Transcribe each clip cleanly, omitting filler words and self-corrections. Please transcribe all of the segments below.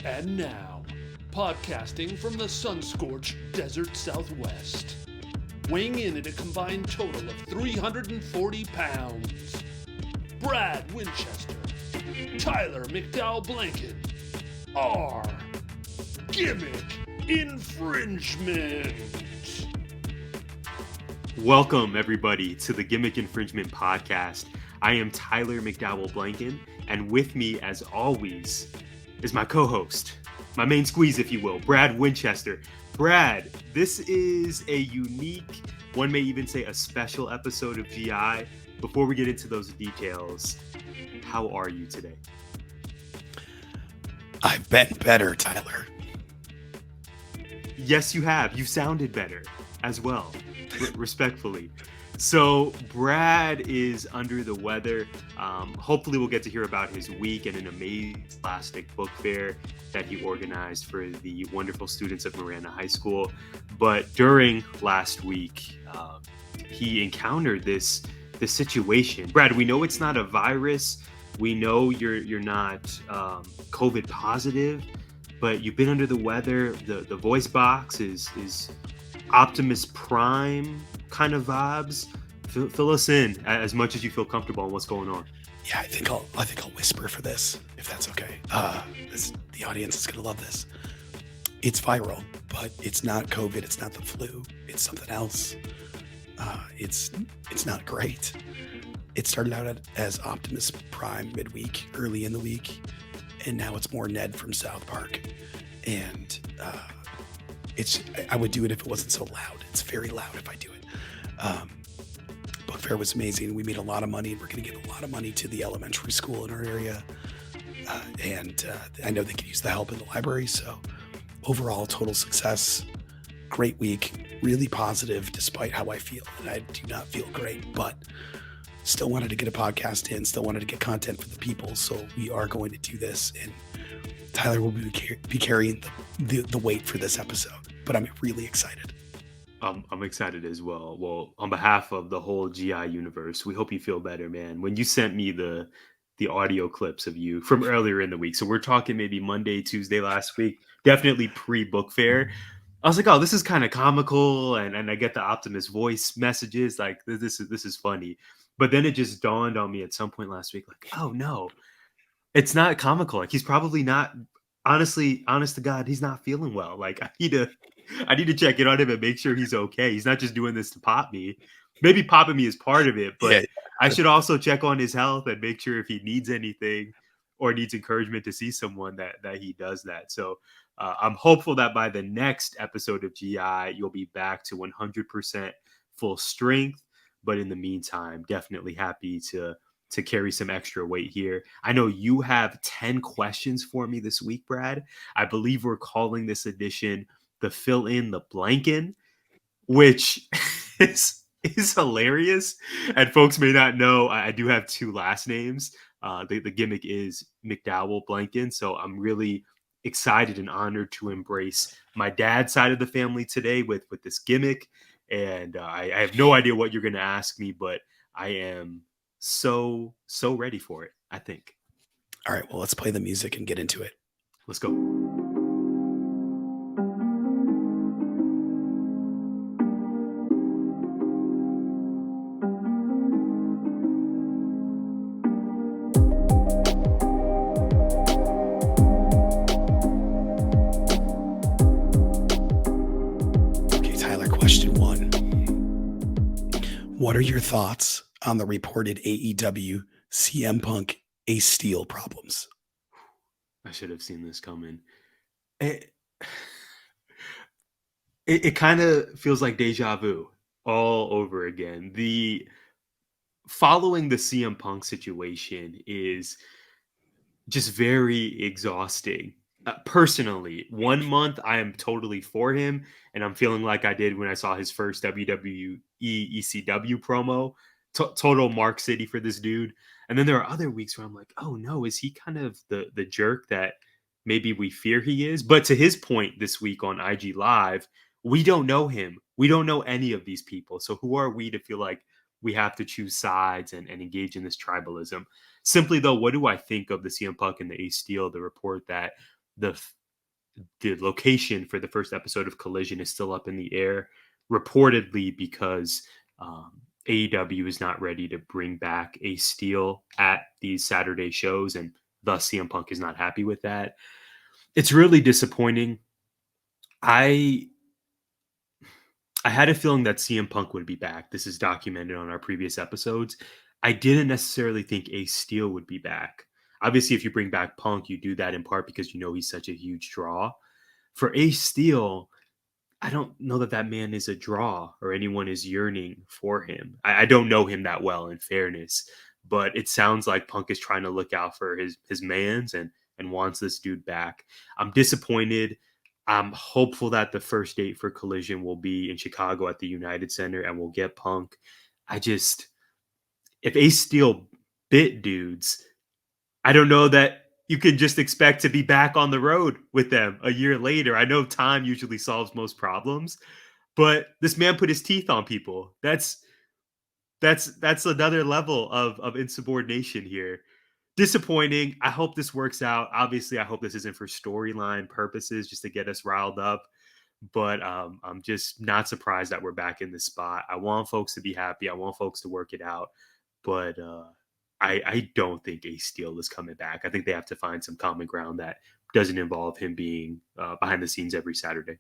And now, podcasting from the sun-scorched desert Southwest, weighing in at a combined total of 340 pounds, Brad Winchester, Tyler McDowell Blanken, are Gimmick Infringement. Welcome, everybody, to the Gimmick Infringement podcast. I am Tyler McDowell Blanken, and with me, as always, is my co-host, my main squeeze, if you will, Brad Winchester. Brad, this is a unique, one may even say a special episode of GI. Before we get into those details, how are you today? I've been better, Tyler. Yes, you have. You sounded better as well, respectfully. So Brad is under the weather. Hopefully we'll get to hear about his week and an amazing plastic book fair that he organized for the wonderful students of Marana High School. But during last week, he encountered this situation. Brad, we know it's not a virus. We know you're not COVID positive, but you've been under the weather. The voice box is Optimus Prime kind of vibes. Fill us in as much as you feel comfortable on what's going on. Yeah, I think I'll whisper for this, if that's okay. The audience is gonna love this. It's viral, but it's not COVID. It's not the flu. It's something else. It's not great. It started out as Optimus Prime midweek, early in the week, and now it's more Ned from South Park. And I would do it if it wasn't so loud. It's very loud if I do it. Book fair was amazing. We made a lot of money, and we're going to give a lot of money to the elementary school in our area. And I know they could use the help in the library. So overall, total success. Great week. Really positive, despite how I feel. And I do not feel great, but still wanted to get a podcast in. Still wanted to get content for the people. So we are going to do this. And Tyler will be carrying the weight for this episode. But I'm really excited. I'm excited as well. Well, on behalf of the whole GI universe, we hope you feel better, man. When you sent me the audio clips of you from earlier in the week, so we're talking maybe Monday, Tuesday last week, definitely pre-book fair, I was like, oh, this is kind of comical, and I get the Optimus voice messages, like this is funny. But then it just dawned on me at some point last week, like, oh no, it's not comical. Like, he's probably not, honest to God, he's not feeling well. Like, I need to check in on him and make sure he's okay. He's not just doing this to pop me. Maybe popping me is part of it, but yeah. I should also check on his health and make sure if he needs anything or needs encouragement to see someone that he does that. So I'm hopeful that by the next episode of GI, you'll be back to 100% full strength. But in the meantime, definitely happy to carry some extra weight here. I know you have 10 questions for me this week, Brad. I believe we're calling this edition the Fill in the Blanken, which is hilarious. And folks may not know, I do have two last names. The gimmick is McDowell Blanken. So I'm really excited and honored to embrace my dad's side of the family today with this gimmick. And I have no idea what you're going to ask me, but I am so ready for it, I think. All right, well, let's play the music and get into it. Let's go. What are your thoughts on the reported AEW CM Punk Ace Steel problems? I should have seen this coming. It kind of feels like deja vu all over again. Following the CM Punk situation is just very exhausting. Personally, 1 month I am totally for him, and I'm feeling like I did when I saw his first WWE ECW promo. Total Mark City for this dude. And then there are other weeks where I'm like, oh no, is he kind of the jerk that maybe we fear he is? But to his point this week on IG Live, we don't know him. We don't know any of these people. So who are we to feel like we have to choose sides and engage in this tribalism. Simply though, what do I think of the CM Punk and the Ace Steel? The report that the location for the first episode of Collision is still up in the air, reportedly because AEW is not ready to bring back Ace Steel at these Saturday shows, and thus CM Punk is not happy with that. It's really disappointing. I had a feeling that CM Punk would be back. This is documented on our previous episodes. I didn't necessarily think Ace Steel would be back. Obviously, if you bring back Punk, you do that in part because you know he's such a huge draw. For Ace Steel, I don't know that man is a draw or anyone is yearning for him. I don't know him that well, in fairness, but it sounds like Punk is trying to look out for his mans and wants this dude back. I'm disappointed. I'm hopeful that the first date for Collision will be in Chicago at the United Center and we'll get Punk. If Ace Steel bit dudes, I don't know that you can just expect to be back on the road with them a year later. I know time usually solves most problems, but this man put his teeth on people. That's another level of insubordination here. Disappointing. I hope this works out. Obviously, I hope this isn't for storyline purposes, just to get us riled up. But I'm just not surprised that we're back in this spot. I want folks to be happy. I want folks to work it out. But I don't think Ace Steel is coming back. I think they have to find some common ground that doesn't involve him being behind the scenes every Saturday.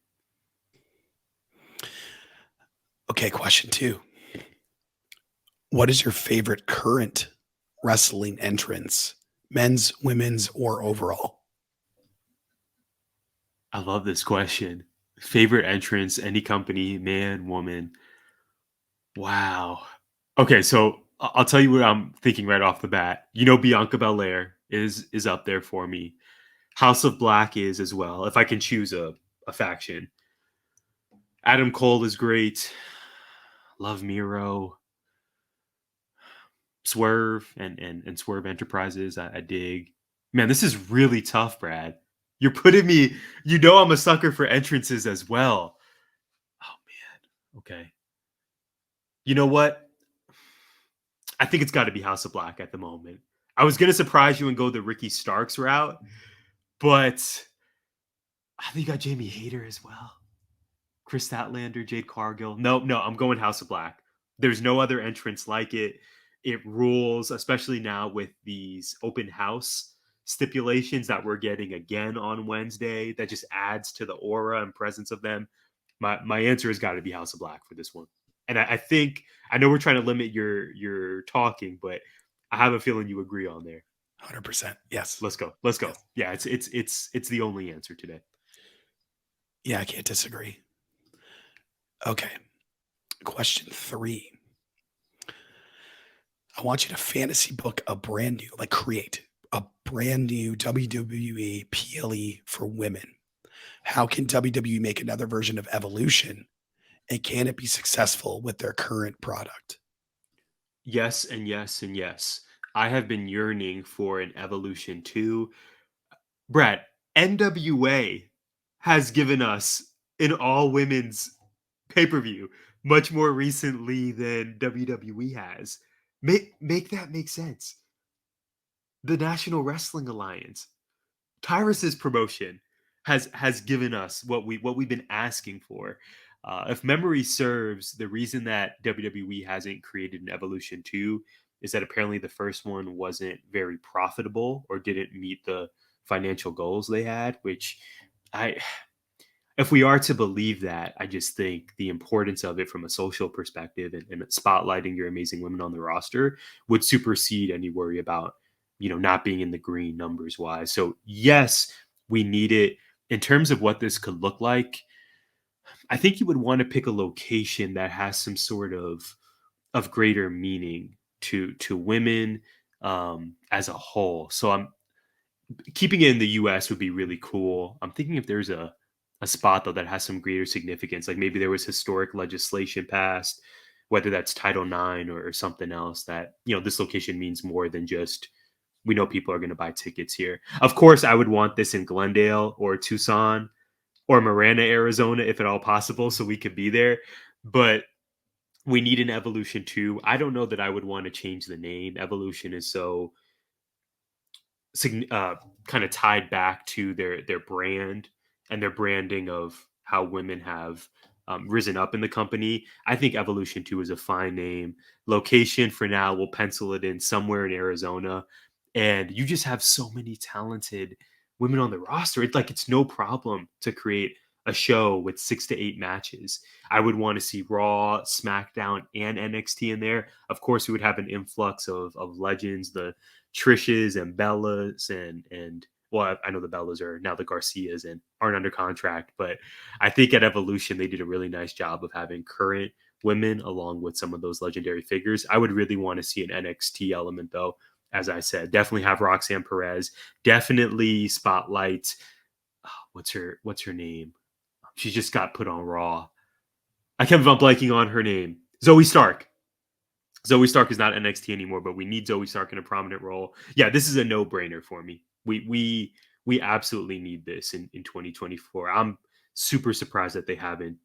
Okay, question 2. What is your favorite current wrestling entrance, men's, women's, or overall? I love this question. Favorite entrance, any company, man, woman. Wow. Okay, so I'll tell you what I'm thinking right off the bat. You know, Bianca Belair is up there for me. House of Black is as well, if I can choose a faction. Adam Cole is great. Love Miro. Swerve and Swerve Enterprises, I dig. Man, this is really tough, Brad. You're putting me, I'm a sucker for entrances as well. Oh, man. Okay. You know what? I think it's got to be House of Black at the moment. I was going to surprise you and go the Ricky Starks route, but I think you got Jamie Hayter as well. Chris Statlander, Jade Cargill. No, I'm going House of Black. There's no other entrance like it. It rules, especially now with these open house stipulations that we're getting again on Wednesday. That just adds to the aura and presence of them. My answer has got to be House of Black for this one. And I think, I know we're trying to limit your talking, but I have a feeling you agree on there. 100%. Yes. Let's go. Yeah, it's the only answer today. Yeah, I can't disagree. Okay. Question 3. I want you to fantasy book create a brand new WWE PLE for women. How can WWE make another version of Evolution? And can it be successful with their current product? Yes, and yes, and yes. I have been yearning for an Evolution 2. Brad, NWA has given us an all-women's pay-per-view much more recently than WWE has. Make that make sense. The National Wrestling Alliance, Tyrus's promotion, has given us what we've been asking for. If memory serves, the reason that WWE hasn't created an Evolution 2 is that apparently the first one wasn't very profitable or didn't meet the financial goals they had, which if we are to believe that, I just think the importance of it from a social perspective and spotlighting your amazing women on the roster would supersede any worry about, not being in the green numbers wise. So yes, we need it. In terms of what this could look like, I think you would want to pick a location that has some sort of greater meaning to women as a whole. So I'm keeping it in the US would be really cool. I'm thinking if there's a spot though that has some greater significance, like maybe there was historic legislation passed, whether that's Title IX or something else, that this location means more than just we know people are going to buy tickets here. Of course, I would want this in Glendale or Tucson or Marana, Arizona, if at all possible, so we could be there. But We need an Evolution 2. I don't know that I would want to change the name. Evolution is so kind of tied back to their brand and their branding of how women have risen up in the company. I think Evolution 2 is a fine name. Location for now, we'll pencil it in somewhere in Arizona. And you just have so many talented women on the roster. It's like it's no problem to create a show with 6 to 8 matches. I would want to see Raw, SmackDown, and NXT in there. Of course, we would have an influx of legends, the Trish's and Bella's and well, I know the Bellas are now the Garcias and aren't under contract, but I think at Evolution they did a really nice job of having current women along with some of those legendary figures. I would really want to see an NXT element though. As I said, definitely have Roxanne Perez, definitely spotlight. What's her name? She just got put on Raw. I kept on blanking on her name. Zoe Stark. Zoe Stark is not NXT anymore, but we need Zoe Stark in a prominent role. Yeah, this is a no-brainer for me. We absolutely need this in 2024. I'm super surprised that they haven't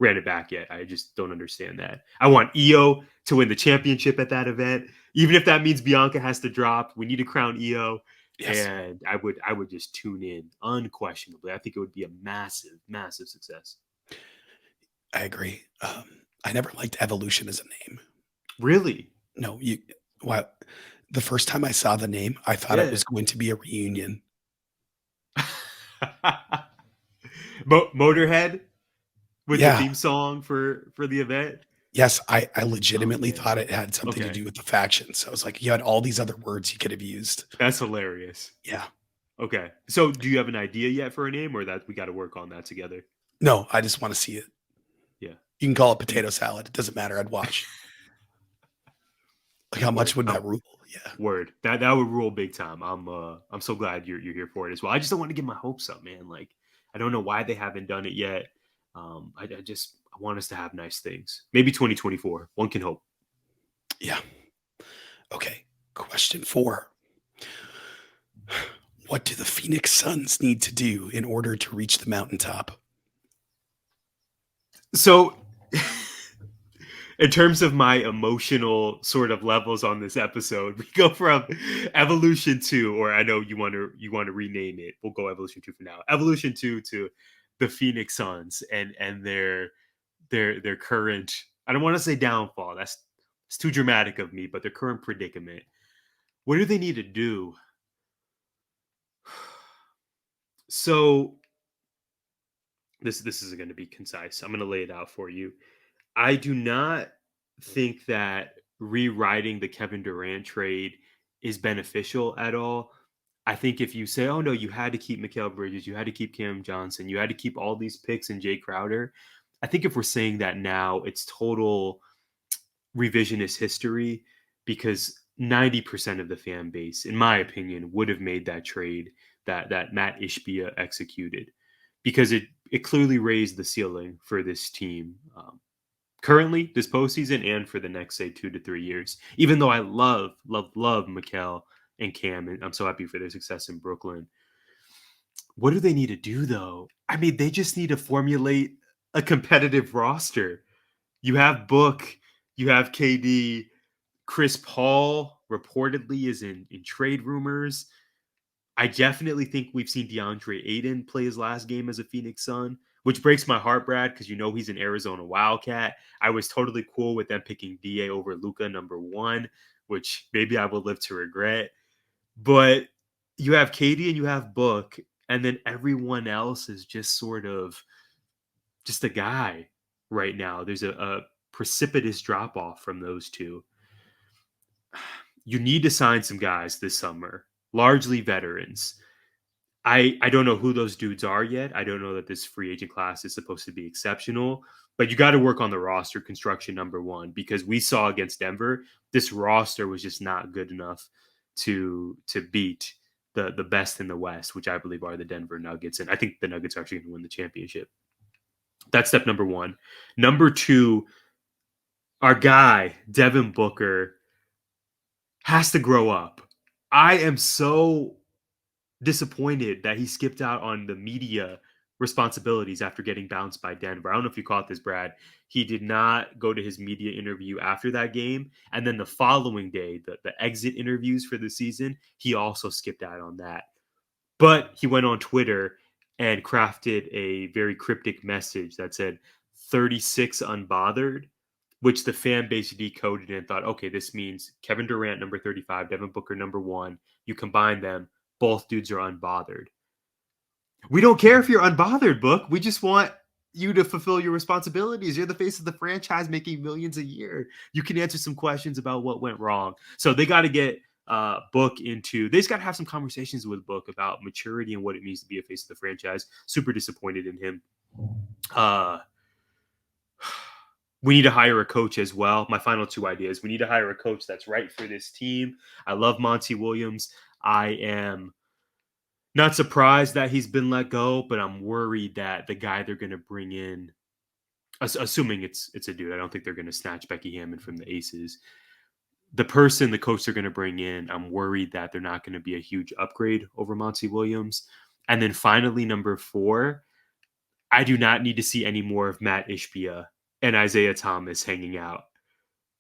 ran it back yet. I just don't understand that. I want Io to win the championship at that event, even if that means Bianca has to drop. We need to crown Io. Yes. And I would just tune in unquestionably. I think it would be a massive, massive success. I agree. I never liked Evolution as a name. Really? No, what? The first time I saw the name, I thought it was going to be a reunion. Motorhead with the theme song for the event. Yes, I legitimately thought it had something to do with the faction. So I was like, you had all these other words you could have used. That's hilarious. Yeah. Okay. So do you have an idea yet for a name, or that we got to work on that together? No, I just want to see it. Yeah. You can call it potato salad. It doesn't matter. I'd watch. Like how much would that rule? Yeah. Word. That would rule big time. I'm so glad you're here for it as well. I just don't want to get my hopes up, man. Like I don't know why they haven't done it yet. I want us to have nice things. Maybe 2024. One can hope. Yeah. Okay. Question 4. What do the Phoenix Suns need to do in order to reach the mountaintop? So in terms of my emotional sort of levels on this episode, we go from Evolution 2, or I know you want to rename it. We'll go Evolution 2 for now. Evolution 2 to the Phoenix Suns and their current, I don't want to say downfall. It's too dramatic of me, but their current predicament. What do they need to do? So this is going to be concise. I'm going to lay it out for you. I do not think that rewriting the Kevin Durant trade is beneficial at all. I think if you say, oh no, you had to keep Mikal Bridges, you had to keep Cam Johnson, you had to keep all these picks and Jay Crowder. I think if we're saying that now, it's total revisionist history, because 90% of the fan base, in my opinion, would have made that trade that Matt Ishbia executed, because it clearly raised the ceiling for this team. Currently, this postseason, and for the next, say, 2 to 3 years. Even though I love Mikal and Cam, and I'm so happy for their success in Brooklyn. What do they need to do, though? I mean, they just need to formulate a competitive roster. You have Book, you have KD, Chris Paul reportedly is in trade rumors. I definitely think we've seen DeAndre Ayton play his last game as a Phoenix Sun, which breaks my heart, Brad, because he's an Arizona Wildcat. I was totally cool with them picking DA over Luka number 1, which maybe I will live to regret. But you have KD and you have Book, and then everyone else is just sort of just a guy right now. There's a precipitous drop-off from those two. You need to sign some guys this summer, largely veterans. I don't know who those dudes are yet. I don't know that this free agent class is supposed to be exceptional, but you got to work on the roster construction, number 1, because we saw against Denver, this roster was just not good enough to beat the best in the West, which I believe are the Denver Nuggets. And I think the Nuggets are actually going to win the championship. That's step number 1. Number 2, our guy, Devin Booker, has to grow up. I am so disappointed that he skipped out on the media responsibilities after getting bounced by Denver. I don't know if you caught this, Brad. He did not go to his media interview after that game. And then the following day, the exit interviews for the season, he also skipped out on that. But he went on Twitter and crafted a very cryptic message that said 36 unbothered, which the fan base decoded and thought, okay, this means Kevin Durant, number 35, Devin Booker, number 1. You combine them, both dudes are unbothered. We don't care if you're unbothered, Book. We just want you to fulfill your responsibilities. You're the face of the franchise making millions a year. You can answer some questions about what went wrong. So they got to get Book into, they just got to have some conversations with Book about maturity and what it means to be a face of the franchise. Super disappointed in him. We need to hire a coach as well. My final 2 ideas. We need to hire a coach that's right for this team. I love Monty Williams. I am not surprised that he's been let go, but I'm worried that the guy they're going to bring in, assuming it's a dude, I don't think they're going to snatch Becky Hammon from the Aces. The coach they're going to bring in, I'm worried that they're not going to be a huge upgrade over Monty Williams. And then finally, number 4, I do not need to see any more of Matt Ishbia and Isaiah Thomas hanging out.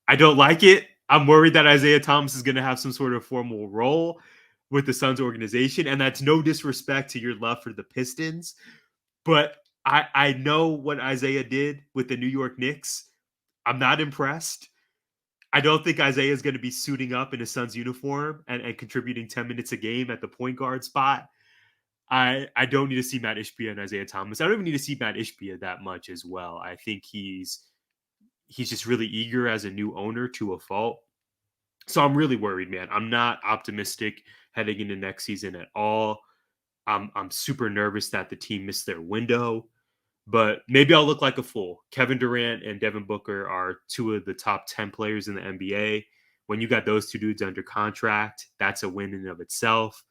I don't like it. I'm worried that Isaiah Thomas is going to have some sort of formal role with the Suns organization, and that's no disrespect to your love for the Pistons, but I know what Isaiah did with the New York Knicks. I'm not impressed. I don't think Isaiah is going to be suiting up in a Suns uniform and contributing 10 minutes a game at the point guard spot. I don't need to see Matt Ishbia and Isaiah Thomas. I don't even need to see Matt Ishbia that much as well. I think he's just really eager as a new owner to a fault. So I'm really worried, man. I'm not optimistic heading into next season at all. I'm super nervous that the team missed their window, but maybe I'll look like a fool. Kevin Durant and Devin Booker are 2 of the top 10 players in the NBA. When you got those 2 dudes under contract, that's a win in and of itself.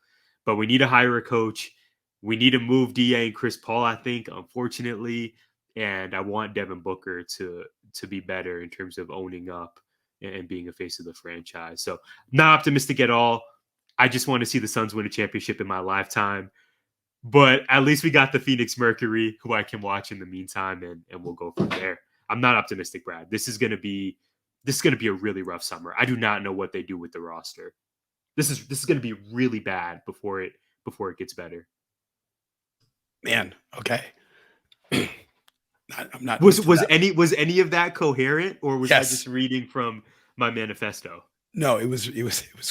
But we need to hire a coach. We need to move DA and Chris Paul, I think, unfortunately. And I want Devin Booker to be better in terms of owning up and being a face of the franchise. So not optimistic at all. I just want to see the Suns win a championship in my lifetime. But at least we got the Phoenix Mercury, who I can watch in the meantime, and we'll go from there. I'm not optimistic, Brad. This is going to be a really rough summer. I do not know what they do with the roster. This is going to be really bad before it gets better. Man, okay. I'm not. Was any of that coherent, or was I Yes. just reading from my manifesto? No, it was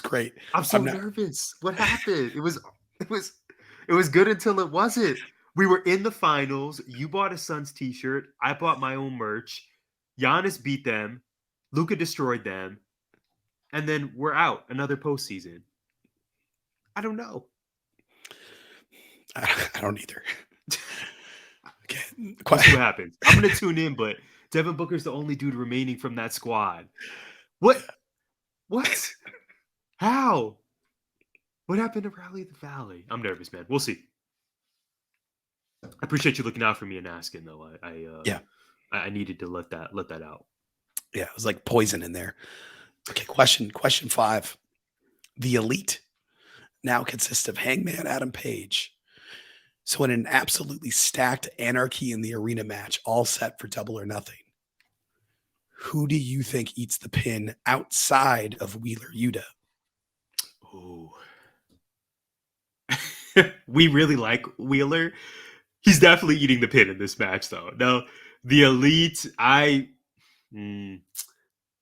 great. I'm so nervous. What happened? It was good until it wasn't. We were in the finals. You bought a Suns t-shirt. I bought my own merch. Giannis beat them. Luka destroyed them. And then we're out. Another postseason. I don't know. I don't either. Okay. We'll see what happens. I'm going to tune in, but Devin Booker's the only dude remaining from that squad. What? How? What happened to Rally the Valley? I'm nervous, man. We'll see. I appreciate you looking out for me and asking, though. I needed to let that out. Yeah, it was like poison in there. Okay, question 5. The Elite now consists of Hangman Adam Page. So in an absolutely stacked Anarchy in the Arena match, all set for Double or Nothing, who do you think eats the pin outside of Wheeler Yuta? Oh. We really like Wheeler. He's definitely eating the pin in this match, though. No, the Elite, right?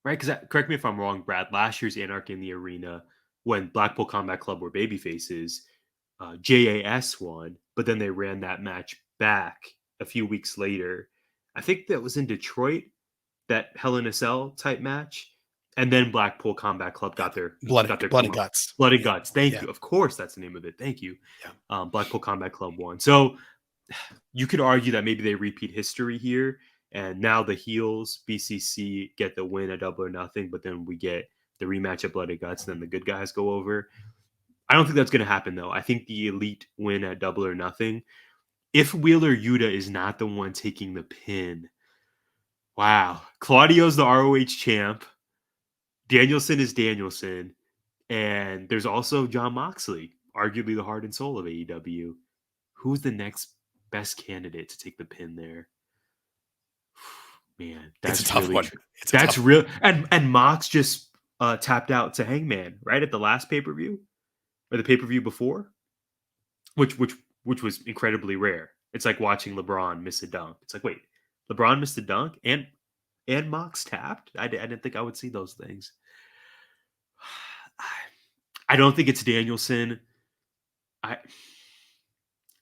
Because correct me if I'm wrong, Brad. Last year's Anarchy in the Arena, when Blackpool Combat Club were babyfaces, JAS won, but then they ran that match back a few weeks later. I think that was in Detroit, that Hell in a Cell type match. And then Blackpool Combat Club got their Blood and Guts. Blood and Guts. Thank you. Of course, that's the name of it. Thank you. Yeah. Blackpool Combat Club won. So you could argue that maybe they repeat history here. And now the heels, BCC, get the win at Double or Nothing. But then we get the rematch at Blood and Guts. And then the good guys go over. I don't think that's going to happen, though. I think the Elite win at Double or Nothing. If Wheeler Yuta is not the one taking the pin, wow. Claudio's the ROH champ. Danielson is Danielson. And there's also Jon Moxley, arguably the heart and soul of AEW. Who's the next Best candidate to take the pin there. Man, It's a that's tough really one. that's real. And Mox just tapped out to Hangman right at the last pay-per-view or the pay-per-view before, which was incredibly rare. It's like watching LeBron miss a dunk. It's like, wait, LeBron missed a dunk and Mox tapped? I didn't think I would see those things. I don't think it's Danielson. I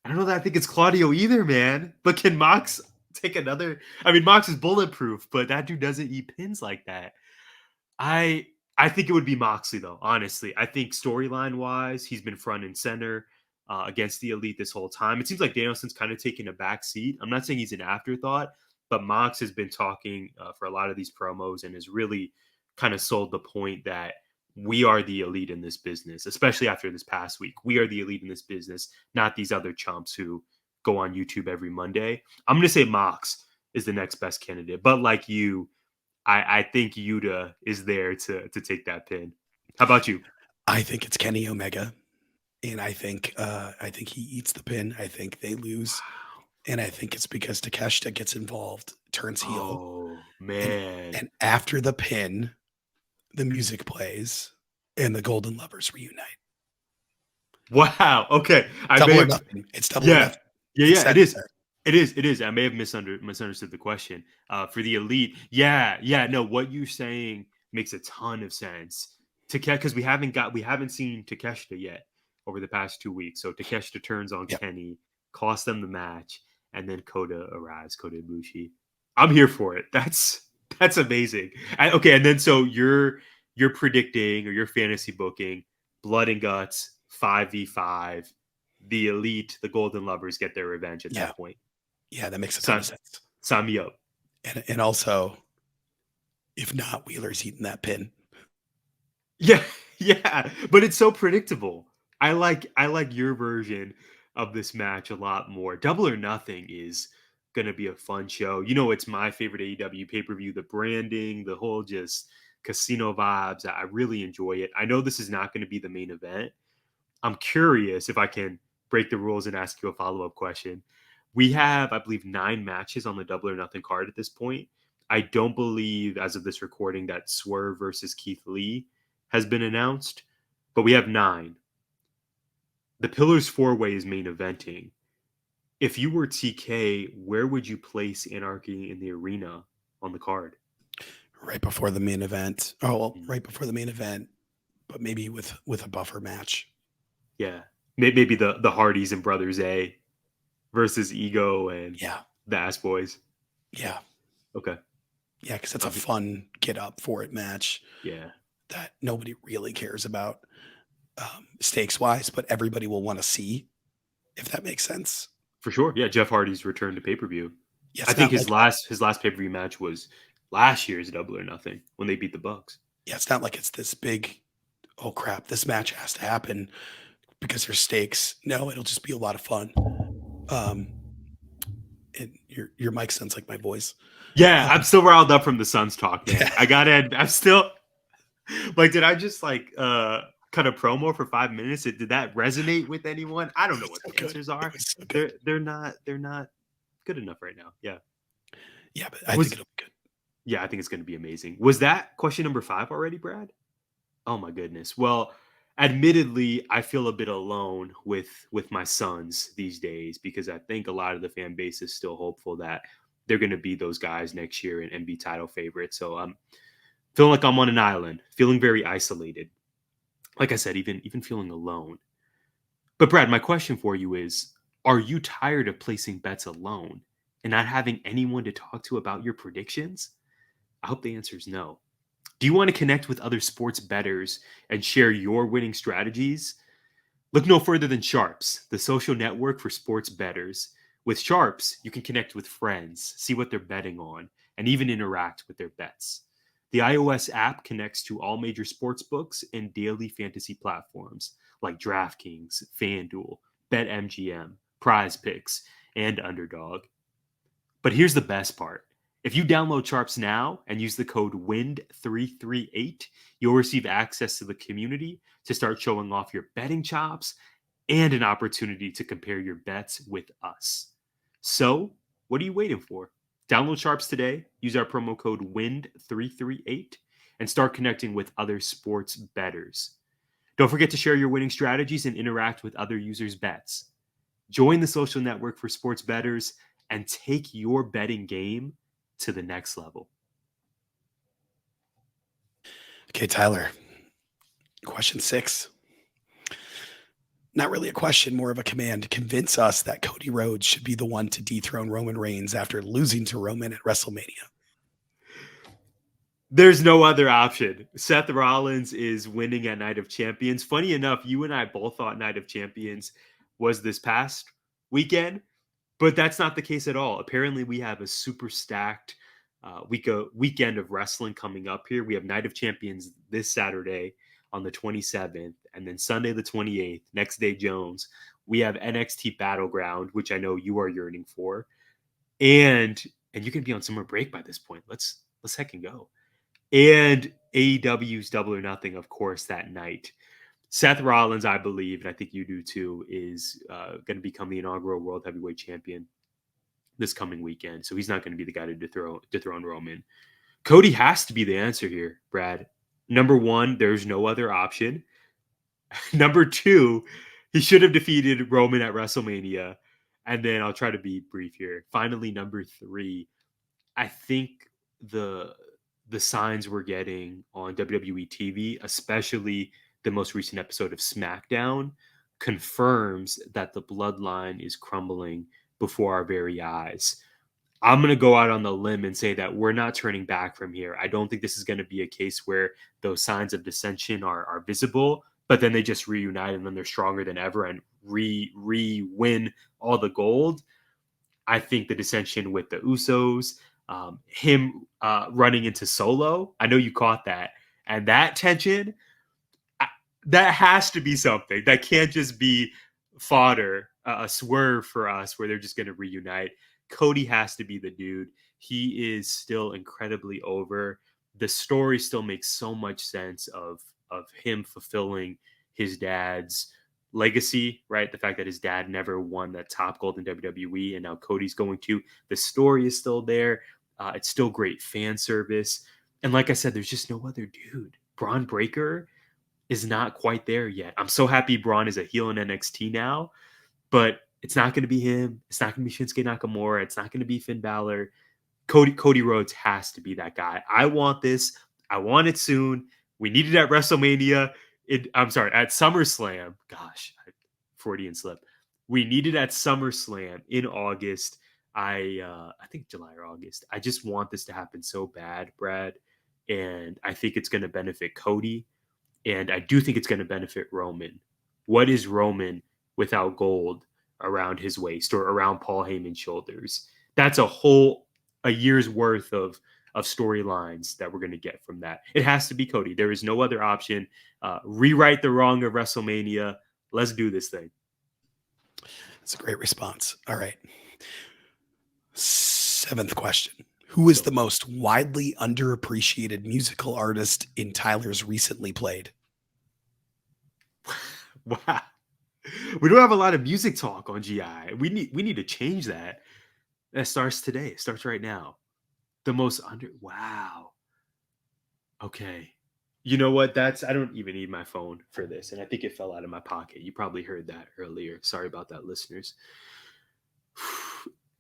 don't know that I think it's Claudio either, man. But can Mox take another? I mean, Mox is bulletproof, but that dude doesn't eat pins like that. I think it would be Moxley though. Honestly, I think storyline wise, he's been front and center against the Elite this whole time. It seems like Danielson's kind of taking a back seat. I'm not saying he's an afterthought, but Mox has been talking for a lot of these promos and has really kind of sold the point that we are the Elite in this business, especially after this past week. We are the Elite in this business, not these other chumps who go on YouTube every Monday. I'm going to say Mox is the next best candidate, but like you, I think Yuta is there to take that pin. How about you? I think it's Kenny Omega, and I think he eats the pin. I think they lose, and I think it's because Takeshita gets involved, turns heel, Oh man! and after the pin, the music plays, and the Golden Lovers reunite. Wow. Okay. Double or nothing. It's double or nothing. Yeah. It is. It is. I may have misunderstood the question. For the Elite, yeah. No, what you're saying makes a ton of sense. Because we haven't seen Takeshita yet over the past 2 weeks. So Takeshita turns on Kenny, costs them the match, and then Kota arrives. Kota Ibushi. I'm here for it. That's amazing. Okay, and then so you're predicting or you're fantasy booking Blood and Guts 5v5. The Elite, the Golden Lovers get their revenge at that point. Yeah, that makes a ton of sense. Sign me up. And also, if not, Wheeler's eating that pin. Yeah, but it's so predictable. I like your version of this match a lot more. Double or Nothing is going to be a fun show. You know, it's my favorite AEW pay-per-view. The branding, the whole just casino vibes. I really enjoy it. I know this is not going to be the main event. I'm curious if I can break the rules and ask you a follow-up question. We have, I believe, 9 matches on the Double or Nothing card at this point. I don't believe, as of this recording, that Swerve versus Keith Lee has been announced, but we have 9. The Pillars 4-Way is main eventing. If you were TK, where would you place Anarchy in the Arena on the card? Right before the main event. Oh, well, right before the main event, but maybe with a buffer match. Yeah. Maybe the Hardys and Brothers A versus Ego and the Ass Boys. Yeah. Okay. Yeah, because that's a fun get up for it match. Yeah. That nobody really cares about stakes wise, but everybody will want to see, if that makes sense. For sure. Yeah. Jeff Hardy's return to pay-per-view. Yes, I think his last pay-per-view match was last year's Double or Nothing when they beat the Bucks. Yeah. It's not like it's this big, oh crap, this match has to happen because there's stakes. No, it'll just be a lot of fun. And your mic sounds like my voice. Yeah, I'm still riled up from the Suns talk, man. I'm still like, did I just cut a promo for 5 minutes? Did that resonate with anyone? I don't know what the answers are. So they're not good enough right now. Yeah. Yeah, but I think it'll be good. Yeah, I think it's going to be amazing. Was that question number 5 already, Brad? Oh my goodness. Well, admittedly, I feel a bit alone with my Suns these days because I think a lot of the fan base is still hopeful that they're going to be those guys next year and be title favorites. So I'm feeling like I'm on an island, feeling very isolated. Like I said, even feeling alone. But Brad, my question for you is, are you tired of placing bets alone and not having anyone to talk to about your predictions? I hope the answer is no. Do you want to connect with other sports bettors and share your winning strategies? Look no further than Sharps, the social network for sports bettors. With Sharps, you can connect with friends, see what they're betting on, and even interact with their bets. The iOS app connects to all major sports books and daily fantasy platforms like DraftKings, FanDuel, BetMGM, Prize Picks, and Underdog. But here's the best part. If you download Sharps now and use the code WIND338, you'll receive access to the community to start showing off your betting chops and an opportunity to compare your bets with us. So, what are you waiting for? Download Sharps today, use our promo code WIND338, and start connecting with other sports bettors. Don't forget to share your winning strategies and interact with other users' bets. Join the social network for sports bettors and take your betting game to the next level. Okay, Tyler. Question 6. Not really a question, more of a command. Convince us that Cody Rhodes should be the one to dethrone Roman Reigns after losing to Roman at WrestleMania. There's no other option. Seth Rollins is winning at Night of Champions. Funny enough, you and I both thought Night of Champions was this past weekend, but that's not the case at all. Apparently, we have a super stacked weekend of wrestling coming up here. We have Night of Champions this Saturday on the 27th, and then Sunday the 28th, next day Jones. We have NXT Battleground, which I know you are yearning for, and you can be on summer break by this point. Let's heck and go. And AEW's Double or Nothing, of course, that night. Seth Rollins, I believe, and I think you do too, is going to become the inaugural World Heavyweight Champion this coming weekend. So he's not going to be the guy to dethrone Roman. Cody has to be the answer here, Brad. Number one, there's no other option. Number two, he should have defeated Roman at WrestleMania. And then I'll try to be brief here. Finally, number three, I think the signs we're getting on WWE TV, especially the most recent episode of SmackDown, confirms that the bloodline is crumbling before our very eyes. I'm going to go out on the limb and say that we're not turning back from here. I don't think this is going to be a case where those signs of dissension are visible, but then they just reunite and then they're stronger than ever and re-win all the gold. I think the dissension with the Usos, him running into Solo, I know you caught that. And that tension, that has to be something. That can't just be fodder, a swerve for us where they're just going to reunite. Cody has to be the dude. He is still incredibly over. The story still makes so much sense of him fulfilling his dad's legacy, right? The fact that his dad never won that top gold in WWE, and now Cody's going to. The story is still there. It's still great fan service. And like I said, there's just no other dude. Braun Breaker is not quite there yet. I'm so happy Braun is a heel in NXT now, but it's not going to be him. It's not going to be Shinsuke Nakamura. It's not going to be Finn Balor. Cody Rhodes has to be that guy. I want this. I want it soon. We need it at WrestleMania. At SummerSlam. Gosh, Freudian slip. We need it at SummerSlam in August. I think July or August. I just want this to happen so bad, Brad. And I think it's going to benefit Cody. And I do think it's going to benefit Roman. What is Roman without gold around his waist or around Paul Heyman's shoulders? That's a year's worth of storylines that we're going to get from that. It has to be Cody. There is no other option. Rewrite the wrong of WrestleMania. Let's do this thing. That's a great response. All right. 7th question. Who is the most widely underappreciated musical artist in Tyler's recently played? Wow. We don't have a lot of music talk on GI. We need to change that. That starts today. It starts right now. Wow. Okay. You know what? I don't even need my phone for this. And I think it fell out of my pocket. You probably heard that earlier. Sorry about that, listeners.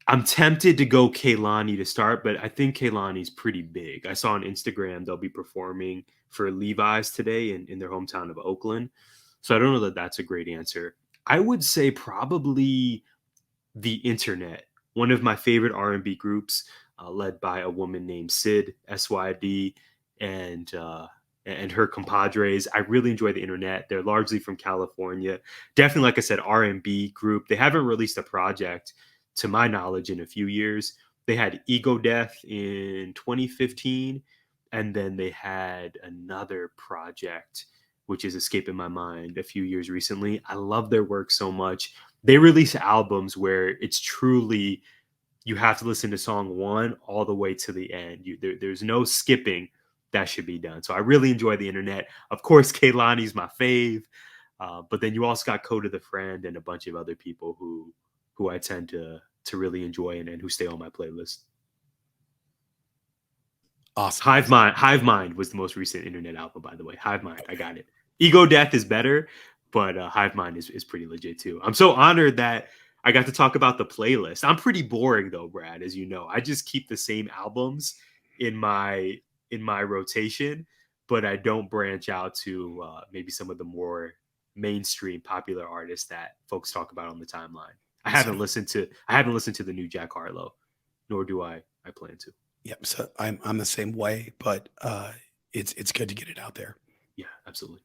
I'm tempted to go Kehlani to start, but I think Kehlani's pretty big. I saw on Instagram they'll be performing for Levi's today in their hometown of Oakland. So I don't know that that's a great answer. I would say probably the internet. One of my favorite R&B groups, led by a woman named Syd, SYD, and her compadres. I really enjoy the internet. They're largely from California. Definitely, like I said, R&B group. They haven't released a project, to my knowledge, in a few years. They had Ego Death in 2015, and then they had another project, which is escaping my mind, a few years recently. I love their work so much. They release albums where it's truly, you have to listen to song 1 all the way to the end. There's no skipping that should be done. So I really enjoy the internet. Of course, Kehlani's my fave, but then you also got Coda the Friend and a bunch of other people who I tend to to really enjoy and who stay on my playlist. Awesome. Hive Mind was the most recent internet album, by the way. Hive Mind, I got it. Ego Death is better, but Hive Mind is pretty legit too. I'm so honored that I got to talk about the playlist. I'm pretty boring though, Brad, as you know. I just keep the same albums in my rotation, but I don't branch out to maybe some of the more mainstream popular artists that folks talk about on the timeline. I haven't listened to the new Jack Harlow, nor do I plan to. Yep. So I'm the same way, but it's good to get it out there. Yeah, absolutely.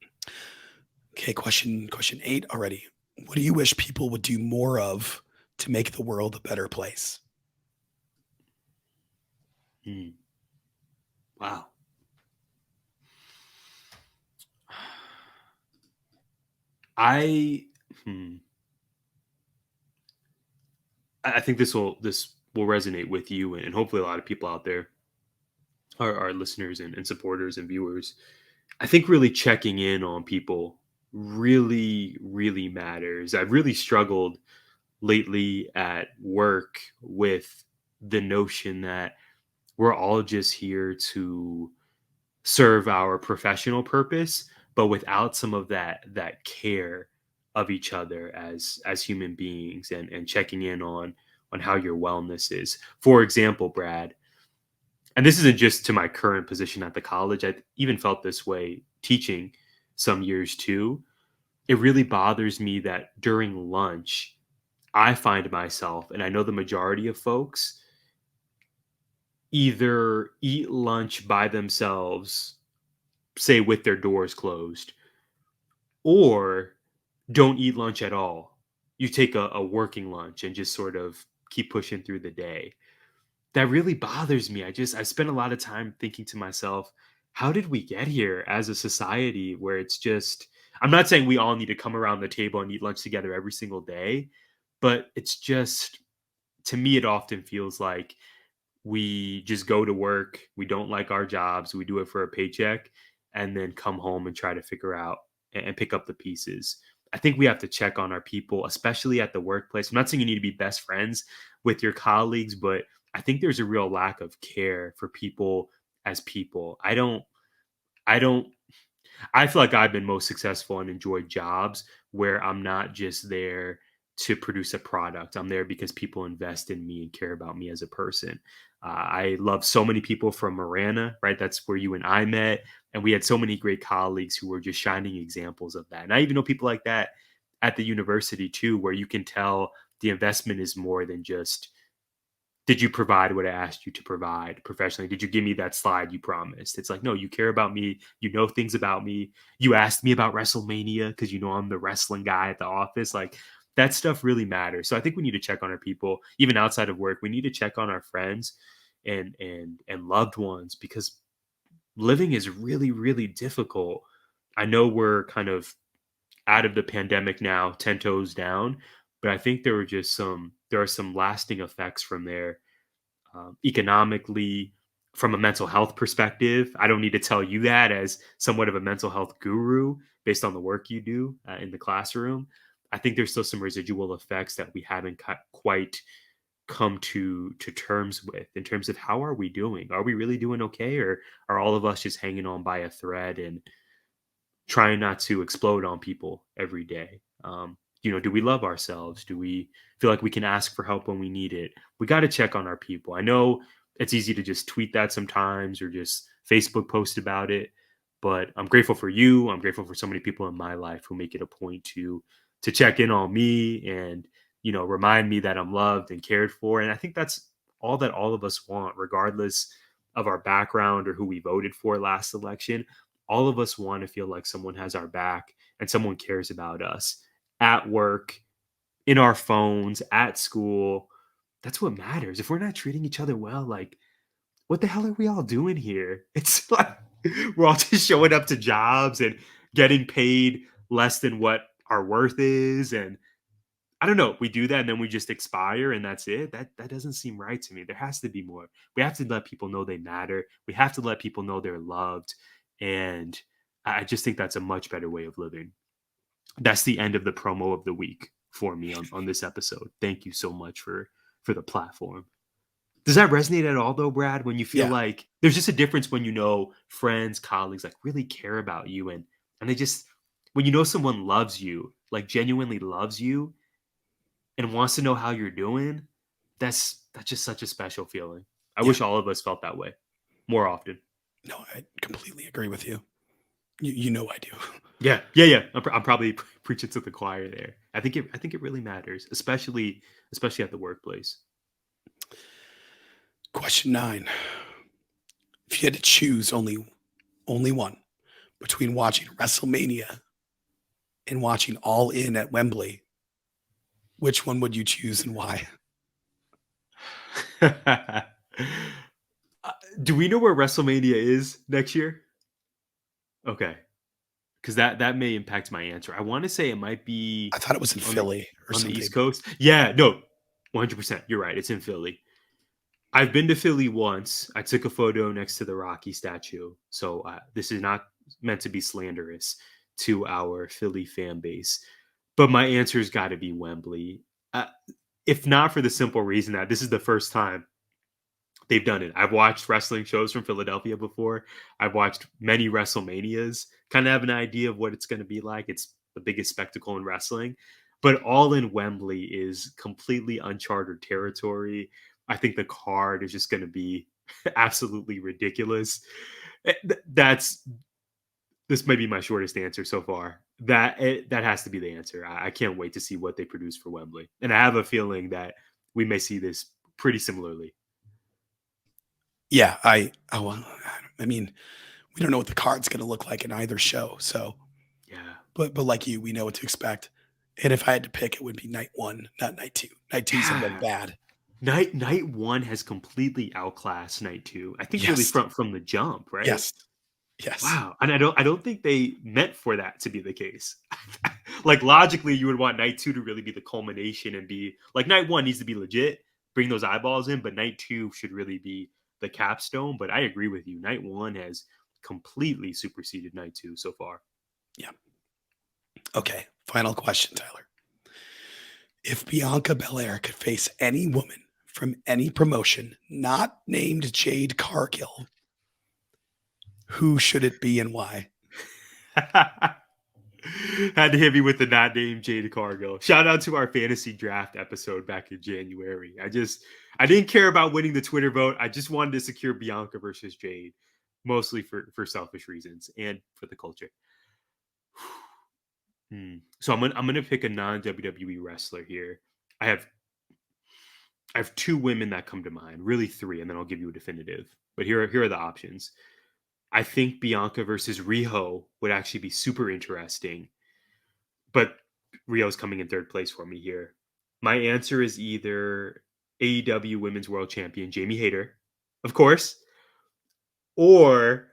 Okay, question 8 already. What do you wish people would do more of to make the world a better place? Wow. I think this will resonate with you and hopefully a lot of people out there, our listeners and supporters and viewers. I think really checking in on people really, really matters. I've really struggled lately at work with the notion that we're all just here to serve our professional purpose, but without some of that care of each other as human beings and checking in on how your wellness is. For example, Brad, and this isn't just to my current position at the college, I even felt this way teaching some years too. It really bothers me that during lunch, I find myself, and I know the majority of folks, either eat lunch by themselves, say with their doors closed, or don't eat lunch at all. You take a working lunch and just sort of keep pushing through the day. That really bothers me. I spend a lot of time thinking to myself, how did we get here as a society where it's just, I'm not saying we all need to come around the table and eat lunch together every single day, but it's just, to me, it often feels like we just go to work, we don't like our jobs, we do it for a paycheck, and then come home and try to figure out and pick up the pieces. I think we have to check on our people, especially at the workplace. I'm not saying you need to be best friends with your colleagues, but I think there's a real lack of care for people as people. I feel like I've been most successful and enjoyed jobs where I'm not just there to produce a product. I'm there because people invest in me and care about me as a person. I love so many people from Marana, right? That's where you and I met. And we had so many great colleagues who were just shining examples of that. And I even know people like that at the university too, where you can tell the investment is more than just, did you provide what I asked you to provide professionally? Did you give me that slide you promised? It's like, no, you care about me. You know things about me. You asked me about WrestleMania because you know I'm the wrestling guy at the office. Like, that stuff really matters. So I think we need to check on our people, even outside of work. We need to check on our friends and loved ones, because living is really, really difficult. I know we're kind of out of the pandemic now, 10 toes down, but I think there are some lasting effects from there, economically, from a mental health perspective. I don't need to tell you that as somewhat of a mental health guru based on the work you do in the classroom. I think there's still some residual effects that we haven't quite come to terms with, in terms of how are we doing? Are we really doing okay? Or are all of us just hanging on by a thread and trying not to explode on people every day? Do we love ourselves? Do we feel like we can ask for help when we need it? We got to check on our people. I know it's easy to just tweet that sometimes or just Facebook post about it, but I'm grateful for you. I'm grateful for so many people in my life who make it a point to check in on me and, remind me that I'm loved and cared for. And I think that's all that all of us want, regardless of our background or who we voted for last election. All of us want to feel like someone has our back and someone cares about us at work, in our phones, at school. That's what matters. If we're not treating each other well, like, what the hell are we all doing here? It's like we're all just showing up to jobs and getting paid less than what our worth is. And I don't know, we do that and then we just expire and that's it. That doesn't seem right to me. There has to be more. We have to let people know they matter. We have to let people know they're loved. And I just think that's a much better way of living. That's the end of the promo of the week for me on this episode. Thank you so much for for the platform. Does that resonate at all though, Brad? When you feel Yeah. like there's just a difference when friends, colleagues like really care about you and they just when someone loves you, like genuinely loves you and wants to know how you're doing, that's just such a special feeling. I Yeah. wish all of us felt that way more often. No, I completely agree with you. You know I do. Yeah. I'm probably preaching to the choir there. I think it really matters, especially at the workplace. Question 9. If you had to choose only one between watching WrestleMania and watching All In at Wembley, which one would you choose and why? Do we know where WrestleMania is next year? Okay, because that may impact my answer. I want to say it might be I thought it was in on the Philly or something. East Coast. Yeah, no, 100%. You're right. It's in Philly. I've been to Philly once. I took a photo next to the Rocky statue. So this is not meant to be slanderous to our Philly fan base. But my answer's got to be Wembley. If not for the simple reason that this is the first time they've done it. I've watched wrestling shows from Philadelphia before. I've watched many WrestleManias, kind of have an idea of what it's going to be like. It's the biggest spectacle in wrestling. But All in Wembley is completely uncharted territory. I think the card is just going to be absolutely ridiculous. This might be my shortest answer so far. That has to be the answer. I can't wait to see what they produce for Wembley. And I have a feeling that we may see this pretty similarly. Yeah, I mean, we don't know what the card's going to look like in either show. So, Yeah. but like you, we know what to expect. And if I had to pick, it would be night 1, not night 2. Night 2's have been bad. Night 1 has completely outclassed night 2. I think really Yes. from the jump, right? Yes. Wow. And I don't think they meant for that to be the case. Like logically, you would want night 2 to really be the culmination and be like night 1 needs to be legit, bring those eyeballs in, but night 2 should really be the capstone. But I agree with you. Night 1 has completely superseded night 2 so far. Yeah. Okay. Final question, Tyler. If Bianca Belair could face any woman from any promotion not named Jade Cargill, who should it be and why? Had to hit me with the not named Jade Cargill. Shout out to our fantasy draft episode back in January. I didn't care about winning the Twitter vote. I just wanted to secure Bianca versus Jade, mostly for selfish reasons and for the culture. So I'm gonna pick a non WWE wrestler here. I have 2 women that come to mind, really 3, and then I'll give you a definitive. But here are the options. I think Bianca versus Riho would actually be super interesting. But Rio's coming in third place for me here. My answer is either AEW Women's World Champion Jamie Hayter, of course, or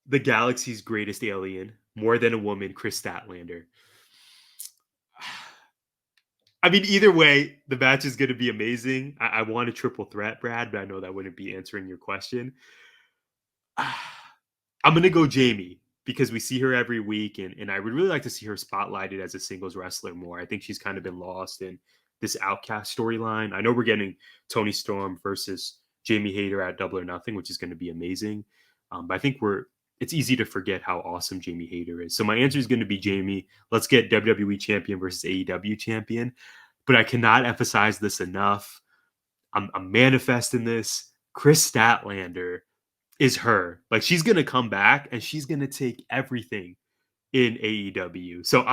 the galaxy's greatest alien, more than a woman, Chris Statlander. I mean, either way, the match is going to be amazing. I want a triple threat, Brad, but I know that wouldn't be answering your question. I'm going to go Jamie because we see her every week, and I would really like to see her spotlighted as a singles wrestler more. I think she's kind of been lost in this Outcast storyline. I know we're getting Toni Storm versus Jamie Hayter at Double or Nothing, which is going to be amazing. But I think it's easy to forget how awesome Jamie Hayter is. So my answer is going to be Jamie. Let's get WWE champion versus AEW champion. But I cannot emphasize this enough. I'm manifesting this. Chris Statlander is her. Like, she's going to come back and she's going to take everything in AEW. So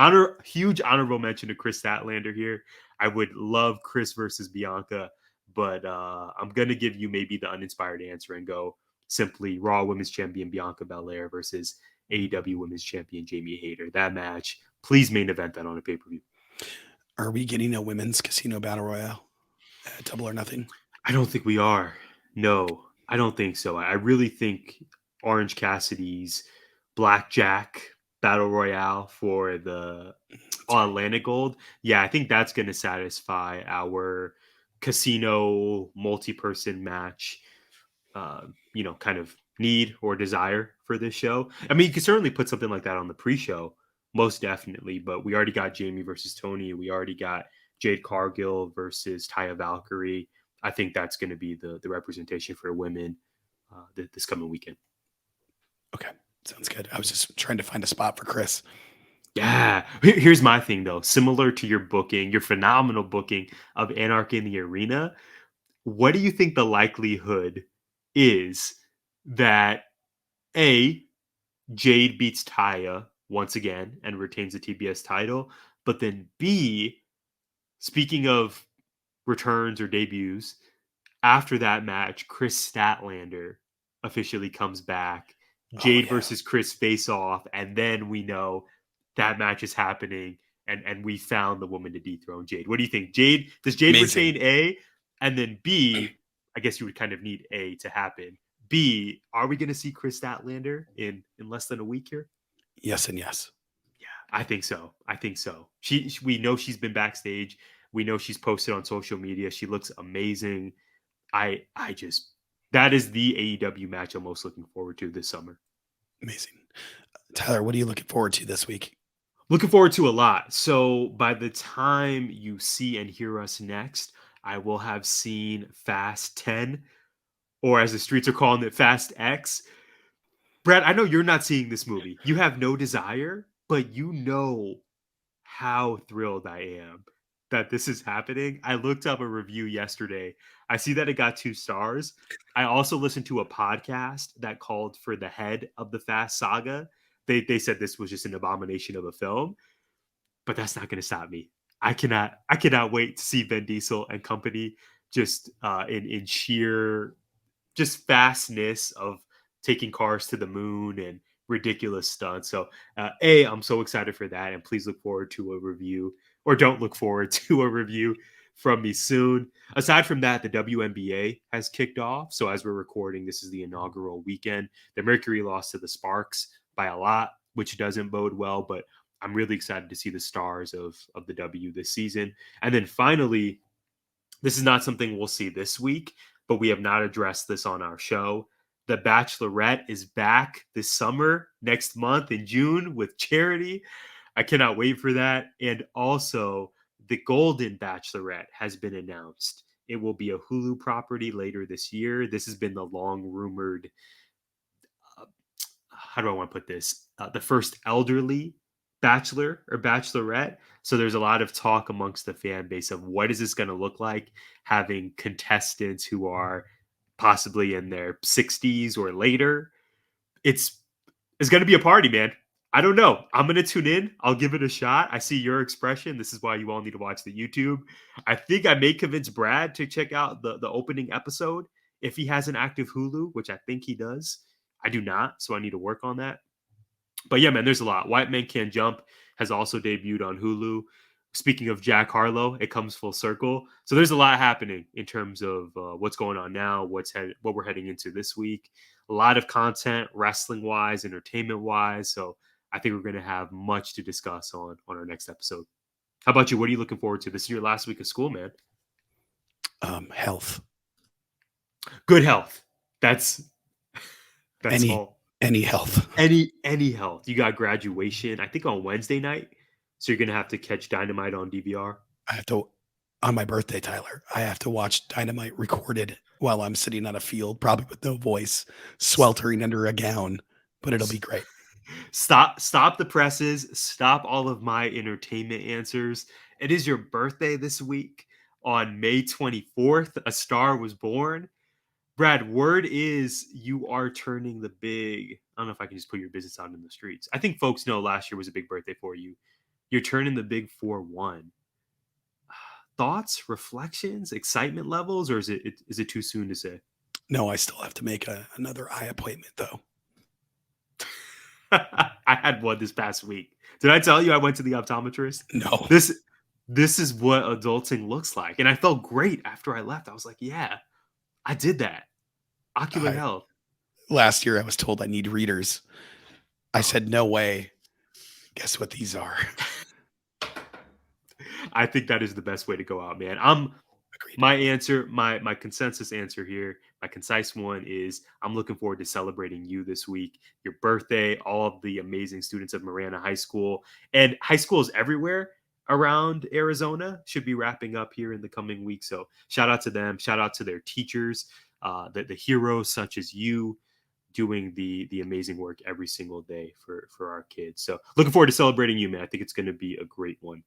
huge honorable mention to Chris Statlander here. I would love Chris versus Bianca, but I'm going to give you maybe the uninspired answer and go simply Raw Women's Champion Bianca Belair versus AEW Women's Champion Jamie Hayter. That match, please main event that on a pay-per-view. Are we getting a women's casino battle royale at Double or Nothing? I don't think we are. No, I don't think so. I really think Orange Cassidy's Blackjack Battle Royale for the All Atlantic Gold. Yeah, I think that's going to satisfy our casino multi-person match, kind of need or desire for this show. I mean, you could certainly put something like that on the pre-show, most definitely, but we already got Jamie versus Tony. We already got Jade Cargill versus Taya Valkyrie. I think that's going to be the representation for women this coming weekend. Okay, sounds good. I was just trying to find a spot for Chris. Yeah. Here's my thing, though. Similar to your booking, your phenomenal booking of Anarchy in the Arena, what do you think the likelihood is that A, Jade beats Taya once again and retains the TBS title, but then B, speaking of returns or debuts, after that match, Chris Statlander officially comes back. Jade versus Chris face off, and then we know that match is happening, and we found the woman to dethrone Jade. What do you think? Does Jade Amazing. retain A? And then B, I guess you would kind of need A to happen. B, are we going to see Chris Statlander in less than a week here? Yes and yes. Yeah, I think so. We know she's been backstage. We know she's posted on social media. She looks amazing. That is the AEW match I'm most looking forward to this summer. Amazing. Tyler, what are you looking forward to this week? Looking forward to a lot. So by the time you see and hear us next, I will have seen Fast 10, or as the streets are calling it, Fast X. Brad, I know you're not seeing this movie. You have no desire, but you know how thrilled I am that this is happening. I looked up a review yesterday. I see that it got 2 stars. I also listened to a podcast that called for the head of the Fast Saga. They said this was just an abomination of a film, but that's not going to stop me. I cannot wait to see Vin Diesel and company just in sheer just fastness of taking cars to the moon and ridiculous stunts. So I'm so excited for that, and please look forward to a review, or don't look forward to a review from me soon. Aside from that, the WNBA has kicked off. So as we're recording, this is the inaugural weekend. The Mercury lost to the Sparks by a lot, which doesn't bode well, but I'm really excited to see the stars of the W this season. And then finally, this is not something we'll see this week, but we have not addressed this on our show. The Bachelorette is back this summer, next month in June with Charity. I cannot wait for that. And also, the Golden Bachelorette has been announced. It will be a Hulu property later this year. This has been the long rumored, how do I want to put this? The first elderly bachelor or bachelorette. So there's a lot of talk amongst the fan base of what is this going to look like, having contestants who are possibly in their 60s or later. It's going to be a party, man. I don't know. I'm going to tune in. I'll give it a shot. I see your expression. This is why you all need to watch the YouTube. I think I may convince Brad to check out the opening episode if he has an active Hulu, which I think he does. I do not, so I need to work on that. But yeah, man, there's a lot. White Men Can't Jump has also debuted on Hulu. Speaking of Jack Harlow, it comes full circle. So there's a lot happening in terms of what's going on now, what we're heading into this week. A lot of content, wrestling-wise, entertainment-wise. So I think we're going to have much to discuss on our next episode. How about you? What are you looking forward to? This is your last week of school, man. Health. Good health. That's all. Any health. Any health. You got graduation, I think, on Wednesday night. So you're going to have to catch Dynamite on DVR. I have to, on my birthday, Tyler, I have to watch Dynamite recorded while I'm sitting on a field, probably with no voice, sweltering under a gown, but it'll be great. Stop the presses. Stop all of my entertainment answers. It is your birthday this week on May 24th. A star was born. Brad, word is you are turning the big, I don't know if I can just put your business out in the streets. I think folks know last year was a big birthday for you. You're turning the big 4-1. Thoughts, reflections, excitement levels, or is it too soon to say? No, I still have to make another eye appointment, though. I had one this past week. Did I tell you I went to the optometrist? No. This is what adulting looks like. And I felt great after I left. I was like, yeah, I did that. Ocular health. Last year I was told I need readers. I said, no way. Guess what these are? I think that is the best way to go out, man. Agreed. My answer, my consensus answer here, my concise one is I'm looking forward to celebrating you this week, your birthday, all of the amazing students of Marana High School. And high schools everywhere around Arizona should be wrapping up here in the coming week. So shout out to them. Shout out to their teachers, the heroes such as you, doing the amazing work every single day for our kids. So looking forward to celebrating you, man. I think it's going to be a great one.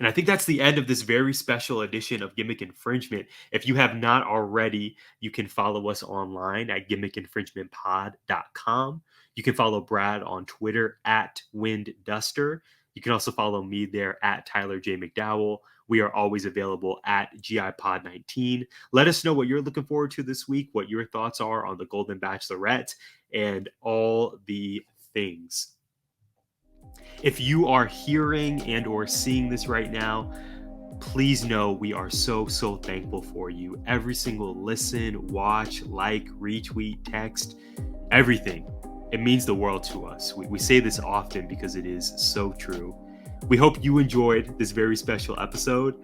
And I think that's the end of this very special edition of Gimmick Infringement. If you have not already, you can follow us online at gimmickinfringementpod.com. You can follow Brad on Twitter at WindDuster. You can also follow me there at Tyler J. McDowell. We are always available at GIPod19. Let us know what you're looking forward to this week, what your thoughts are on the Golden Bachelorette, and all the things. If you are hearing and or seeing this right now, please know we are so thankful for you. Every single listen, watch, like, retweet, text, everything. It means the world to us. We say this often because it is so true. We hope you enjoyed this very special episode.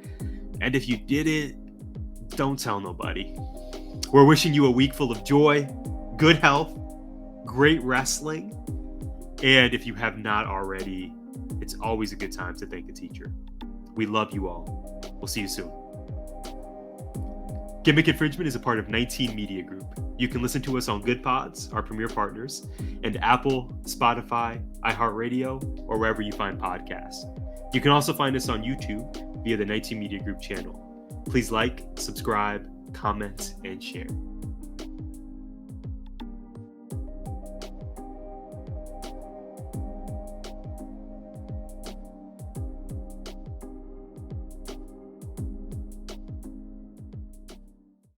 And if you didn't, don't tell nobody. We're wishing you a week full of joy, good health, great wrestling. And if you have not already, it's always a good time to thank a teacher. We love you all. We'll see you soon. Gimmick Infringement is a part of 19 Media Group. You can listen to us on Good Pods, our premier partners, and Apple, Spotify, iHeartRadio, or wherever you find podcasts. You can also find us on YouTube via the 19 Media Group channel. Please like, subscribe, comment, and share.